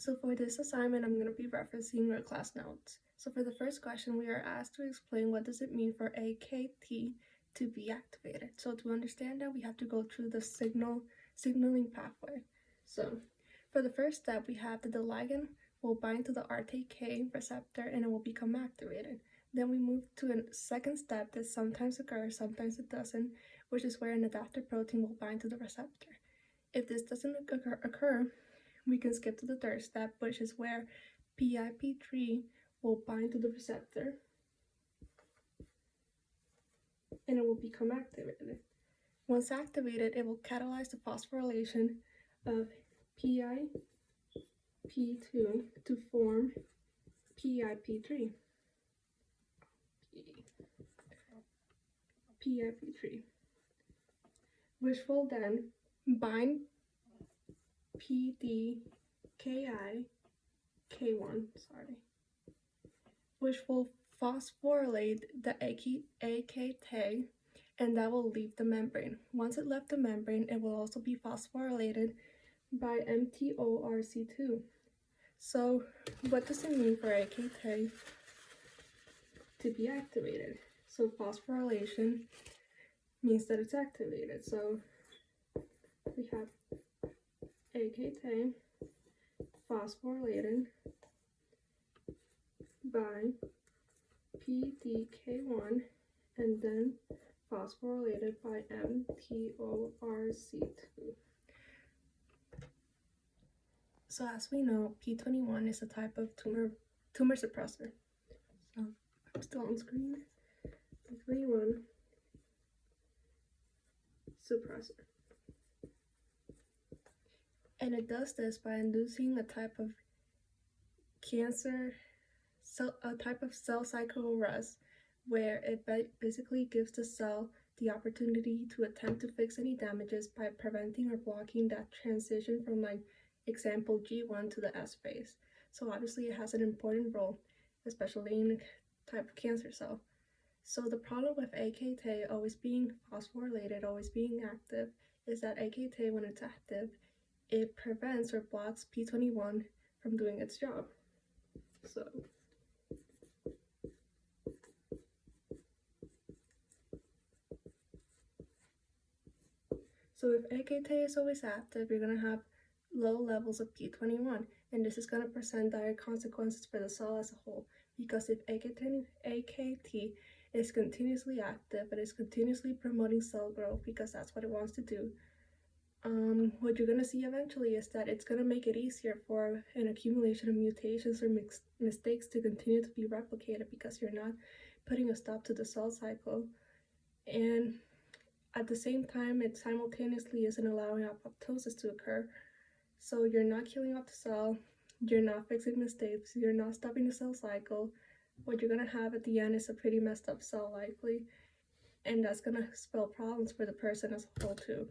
So for this assignment, I'm going to be referencing your class notes. So for the first question, we are asked to explain what does it mean for AKT to be activated. So to understand that, we have to go through the signaling pathway. So for the first step, we have that the ligand will bind to the RTK receptor and it will become activated. Then we move to a second step that sometimes occurs, sometimes it doesn't, which is where an adaptor protein will bind to the receptor. If this doesn't occur, we can skip to the third step, which is where PIP3 will bind to the receptor and it will become activated. Once activated, it will catalyze the phosphorylation of PIP2 to form PIP3. Which will then bind PDKI K1, which will phosphorylate the AKT, and that will leave the membrane. Once it left the membrane, it will also be phosphorylated by mTORC2. So what does it mean for AKT to be activated? So phosphorylation means that it's activated. So we have AKT phosphorylated by PDK1 and then phosphorylated by mTORC2. So as we know, P21 is a type of tumor suppressor. So I'm still on screen. P21 suppressor. And it does this by inducing a type of cell cycle arrest, where it basically gives the cell the opportunity to attempt to fix any damages by preventing or blocking that transition from, like, example G1 to the S phase. So obviously it has an important role, especially in a type of cancer cell. So the problem with AKT always being phosphorylated, always being active, is that AKT, when it's active, it prevents or blocks P21 from doing its job. So if AKT is always active, you're going to have low levels of P21, and this is going to present dire consequences for the cell as a whole, because if AKT is continuously active, it is continuously promoting cell growth because that's what it wants to do, what you're going to see eventually is that it's going to make it easier for an accumulation of mutations or mistakes to continue to be replicated because you're not putting a stop to the cell cycle. And at the same time, it simultaneously isn't allowing apoptosis to occur. So you're not killing off the cell, you're not fixing mistakes, you're not stopping the cell cycle. What you're going to have at the end is a pretty messed up cell likely, and that's going to spell problems for the person as a whole too.